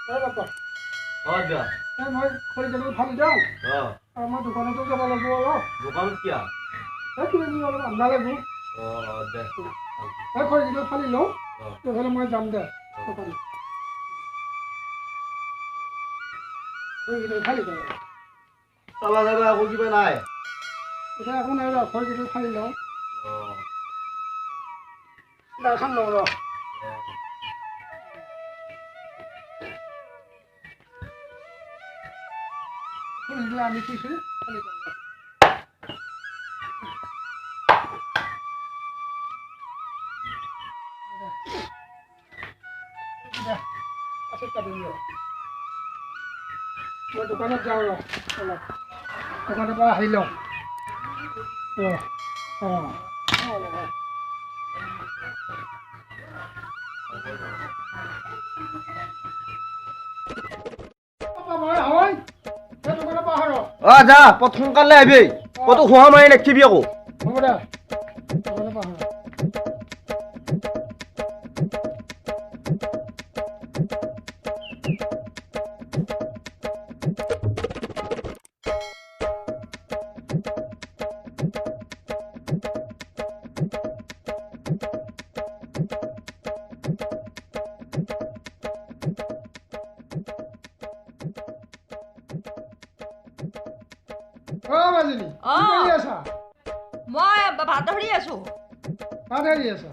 বাবা যা মই খৰি কেইডাল ফালি যাওঁ আৰু মই দোকানতো যাব লাগিব অলপ দোকানত কিয়া কিবা কিবি অলপ আন্দা লাগিব দে খৰি কেইডাল ফালি লওঁ তেতিয়াহ'লে মই যাম দে দোকানত খৰি কেইডাল ফালি যাওঁ চালা যাবা আকৌ কিবা নাই এতিয়া একো নাই ৰ খৰি কেইডাল ফালি লওঁ দাখন লওঁ ৰ খৰি আনি থৈছোঁ ফালি যাওঁ মই দোকানত যাওঁ ৰ অলপ দোকানৰ পৰা আহি লওঁ যা পথ সোনকালে আহিবি কতো খোৱা মাৰি নাখিবি আকৌ হ'ব দে দোকানৰ পৰা আহোঁ মাজনী কি কৰি আছা মই ভাত ধৰি আছো ভাত ধৰি আছা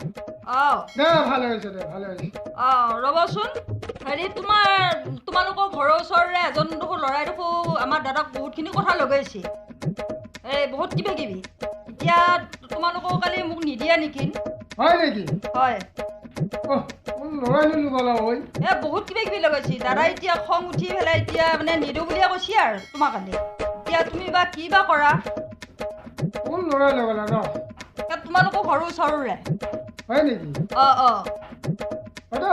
দে ভালে হৈছে দে ভালে হৈছে ৰ'বচোন হেৰি তোমালোকৰ ঘৰৰ ওচৰৰে এজন দেখোন ল'ৰাই দেখোন আমাৰ দাদাক বহুতখিনি কথা লগাইছে এই বহুত কিবা কিবি এতিয়া তোমালোকৰ কালি মোক নিদিয়া নেকি হয় নেকি হয় ল'ৰাই লগালা ঐ বহুত কিবা কিবি লগাইছে দাদাই এতিয়া খং উঠি পেলাই এতিয়া মানে নিদিওঁ বুলিয়ে কৈছে আৰু তোমাক কালি এতিয়া তুমি বা কি বা কৰা কোন ল'ৰাই লগালা ন তোমালোকৰ ঘৰৰ ওচৰৰে হয় নেকি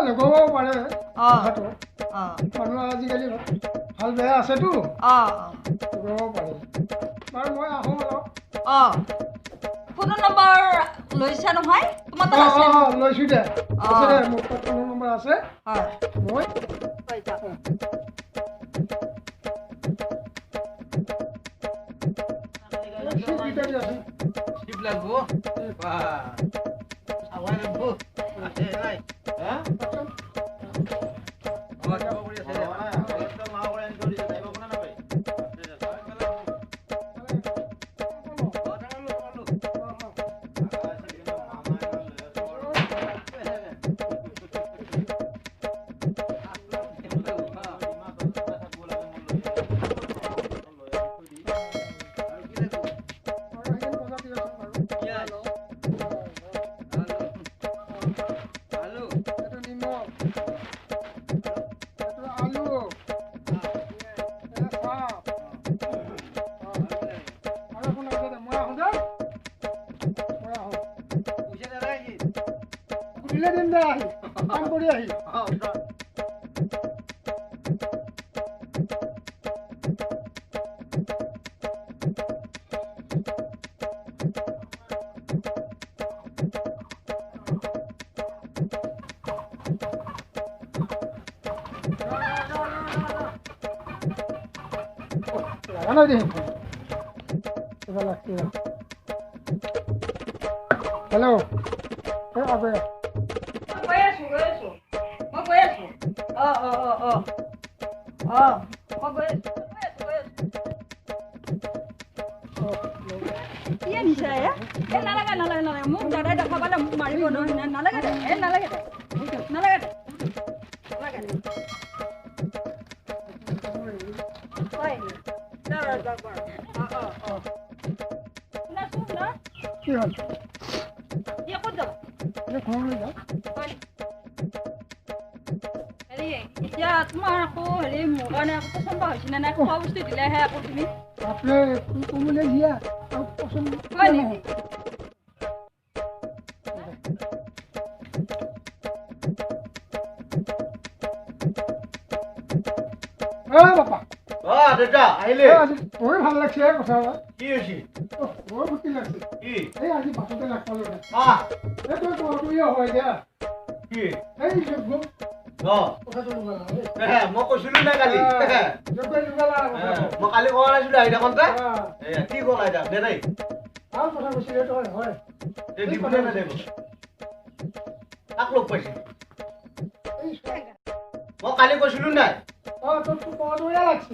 লগাব পাৰে মানুহ আজিকালি ভাল বেয়া আছেতো লগাব পাৰে বাৰু মই আহোঁ অলপ ফোনৰ নম্বৰ লৈছা নহয় তোমাৰ তাত আছে লৈছোঁ দে মোৰ তাত ফোনৰ নম্বৰ আছে মই লাগব চাবাই লাগব দিন দে আহি কাম কৰি আহি হেল্ল' নালাগে মোক দাদাই দেখা পালে মোক মাৰিব নহয় নালাগে দে নালাগে দে কি হ'ল এতিয়া তোমাৰ আকৌ হেৰি মোৰ কাৰণে আকৌ পচন্দ হৈছে নে নাই খোৱা বস্তু দিলেহে আকৌ তুমি দিয়া হয় নেকি দেউতা আহিলে বৰ ভাল লাগছে কথা কি হৈছে বৰ ফূৰ্তি লাগছে কি এই আজি বাটতে লগ পালো তই হয় দিয়া কি এই কথাটো লুকালা দেই মই কৈছিলো নাই কালি যোগকৈ লুকালা মই কালি কোৱা নাছিলো আহি থাকোঁতে কি ক'লা এতিয়া দে দেই ভাল কথা কৈছিলে তই হয় এই দিবনে নাই দেই তাক লগ পাইছিলো মই কালি কৈছিলো নাই তোৰ পৰদুৱে লাগছে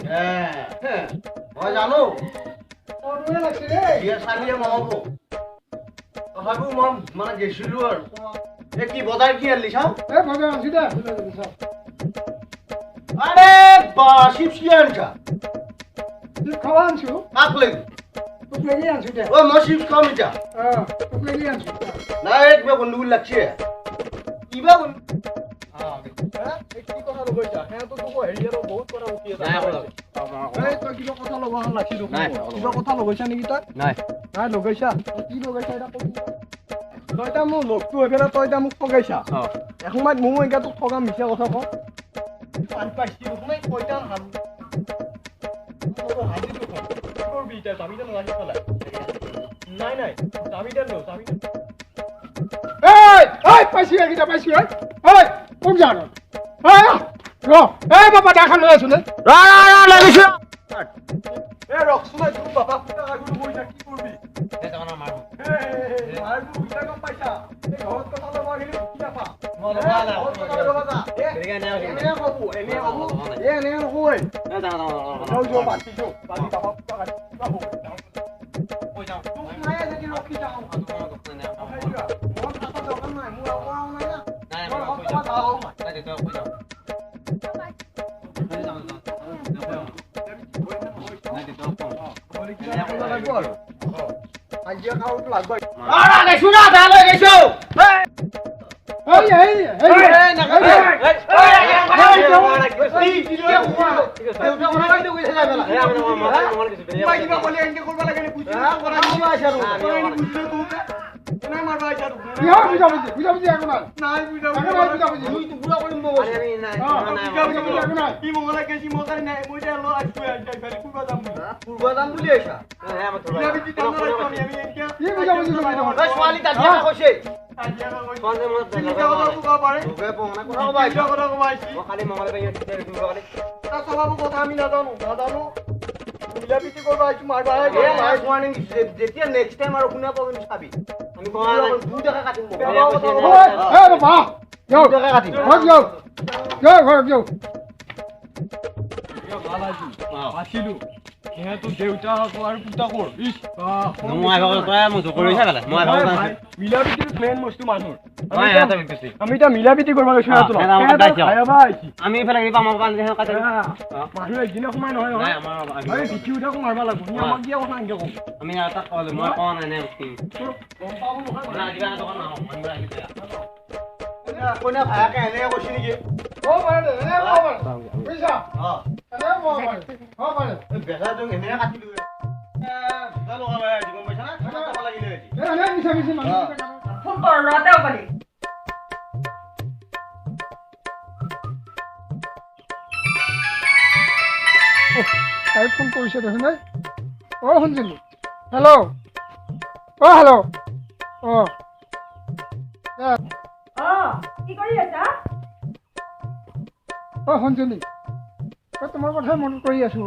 মই জানো পৰদুৱে লাগছে দেই বিয়া চালিয়ে নহ'ব তথাপিও মই মানে গেছিলো আৰু এই কি বজাৰ কি আনিলি চাওঁ ভাগে আনছি দে আরে বা চিপস কি আনছা খাবা আনছো কাক লাগি তোক লাগি আনছো দে ও মই চিপস খাম এটা তোক লাগি আনছো নাই কিবা গন্ডগোল লাগছে কিবা কি কথা লগাইছা সেয়াতো তোক হেৰি আৰু বহুত কথা উঠি আছে তই কিবা কথা লগা হ'ল লাগছি কিবা কথা লগাইছা নেকি তই নাই লগাইছা কি লগাইছা এটা কবি তই এতিয়া মোৰ লগটো এফালে তই এতিয়া মোক ঠগাইছা এসময়ত ময়ো এতিয়া তোক ঠগাম মিছা কথা কওঁ পান পাইছি শুনাই কইটা হাম হাজিটো কম করবি এটা চাবিটা লাগি পেলাই নাই চাবিটা লো চাবিটা পাইছি এইকেইটা পাইছি কোন জানো বাবা দেখা লৈ আছো লাগিছো ৰকচোন তোৰ বাবা ফুটা কাগজ বইছা কি কৰবি মাৰবো ফুটা গম পাইছা এই ঘৰত কথা লব আহিলে কি আপা এনে নকয় বাতি বাবা ফুটা কাগজ কৈ যাওঁ তোক নাই যদি ৰখি যাওঁ যেতিয়া নেক্সট টাইম আৰু শুনা পাবি চাবি আমি 2 টাকা কাটিম 2 টাকা কাটিম আছিলো সেহেতু দেউতা আৰু পুতা কৰ মিলা প্ৰীতিৰ মেইন বস্তু মানুহৰ আমি এতিয়া মিলা প্ৰীতি কৰিব গৈছো আমি এইফালে মানুহ একদিনে সোমাই নহয় নহয় বিকি উঠাকো মাৰিব লাগিব আমাক দিয়া কথা এনেকে কম আমি তাক কলো মই কোৱা নাই নে কোনে ভায়াকে এনে কৈছি নেকি বেচাটো এনে কাটি দিওঁ ফোন কৰ ৰতেও পালি তাই ফোন কৰিছে দেখোন নাই শুনিছিলো হেল্ল' হেল্ল' কি কৰি আছা শুনিছিলি তোমাৰ কথাই মনত কৰি আছো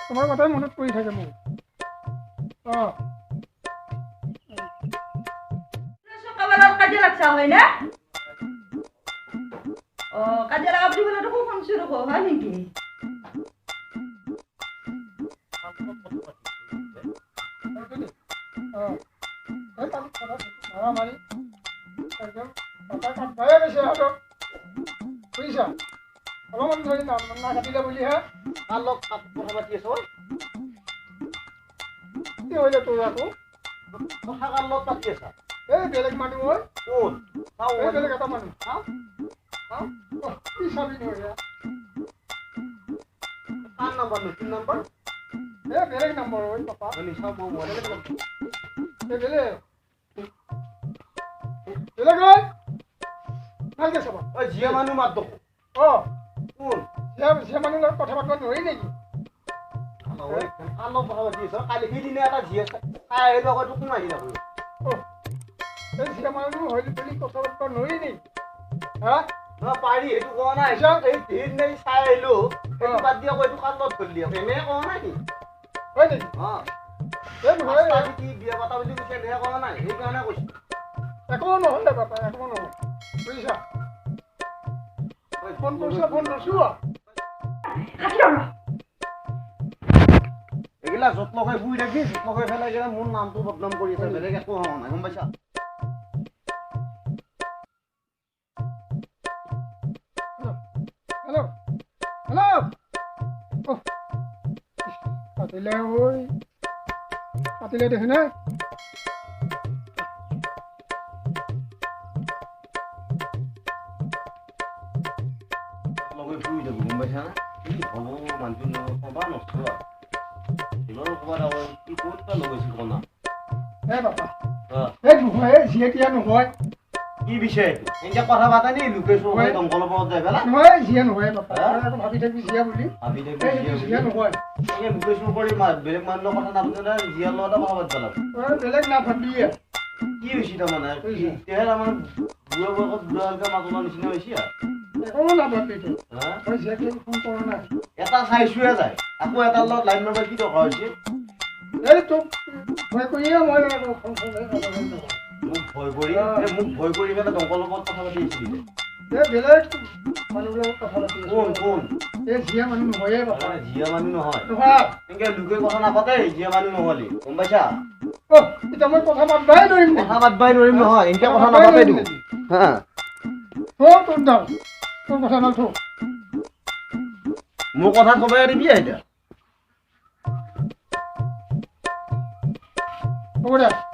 তোমাৰ কথাই মনত পৰি থাকে মোৰ কাজিয়া লাগছা হয় না কাজিয়া লাগা বুলি বলে দেখো শুনছো দেখো হয় নেকি বুজিছা অলপমান ধৰি না কাটিলে বুলিহে তাৰ লগ কথা পাতি আছো কি হলে তোৰ আকৌ কথা কাৰ লগ পাতি আছা এই বেলেগ মানুহ হয় কোন বেলেগ এটা মানুহ কি চাবি নহয় কাৰ নম্বৰ নতুন নম্বৰ বেলেগ নম্বৰ হয় পাপা চাওঁ মই মোবাইলতে বেলেগ হয় ভালকে চাবা জিয়া মানুহ মাত দেখো কোন জিয়া মানুহৰ লগত কথা পাতিব নোৱাৰি নেকি কাৰ লগ কথা পাতি আছ কালি সিদিনা এটা জিয়া চাই আহিলো আকৌ তোক মাৰি যাব এই জিয়া মানুহ হয় বুলি কথা পাতিব নোৱাৰি নেকি পাৰি এইটো কোৱা নাই এই দিন নেই চাই আহিলো এইটো বাদ দিয়ক এইটো কালত ধৰি দিয়ক এনে কোৱা নাই নি হয় নেকি এই নহয় আজি কি বিয়া পাতা বুলি কৈছে এনে কোৱা নাই সেইকাৰণে কৈছো একো নহ'লে বাপা একো নহয় বুজিছা ফোন কৰিছা ফোন কৰিছো এইগিলা যত্ন কৰি বুই থাকি যত্ন কৰি পেলাই এইগিলা মোৰ নামটো বদনাম কৰি আছে বেলেগ একো হোৱা নাই গম পাইছা হেল্ল' হেল্ল' পাতিলে ঐ পাতিলে দেখিনে লগে ফুৰি যাব গম পাইছা না কি হ'ব মানুহটো সবা নষ্ট এইবাৰ ক'ৰবাত আকৌ কি ক'ত বা লগাইছিল কনা এই বাপা এই নহয় এই যিয়ে তিয়া নহয় কি বিষয় এইটো এনেকৈ কথা পাতা নি লোকেশ্বৰ হৈ দমকলৰ পৰা যাই পেলা নহয় যিয়ে নহয় বাপা আকৌ ভাবি থাকি যিয়া বুলি ভাবি এই থাকি যিয়ে নহয় এই লোকেশ্বৰ কৰি বেলেগ মানুহৰ কথা নাপাতে না জীয়াৰ লগতে কথা পাতিব লাগে বেলেগ নাভাবিয়ে কি হৈছে তাৰমানে তেতিয়াহে আমাৰ বুঢ়া বয়সত বুঢ়ালৈকে মাতলা নিচিনা হৈছে একো নাভাবিতো মই যিয়াকে ফোন কৰা নাই এটা চাইছোহে যায় আকৌ এটাৰ লগত লাইন মাৰিব কি দৰকাৰ হৈছে এই তোক ভয় কৰিয়ে মই ফোন মোক ভয় কৰি পেলাই দমকলৰ লগত কথা পাতি আছিলি এই বেলেগ মানুহৰ লগত কথা পাতি কোন কোন এই যিয়া মানুহ নহয়ে বাপা জীয়া মানুহ নহয় নহয় এনেকে লোকে কথা নাপাতে জীয়া মানুহ নহ'লি গম পাইছা এতিয়া মই কথা পাতবাই নোৱাৰিম কথা পাতবাই নোৱাৰিম নহয় এনেকে কথা নাপাতে দিওঁ হা তোৰ দাম তোৰ কথা নাথো মোৰ কথা কবাই দিবি এতিয়া হ'ব দে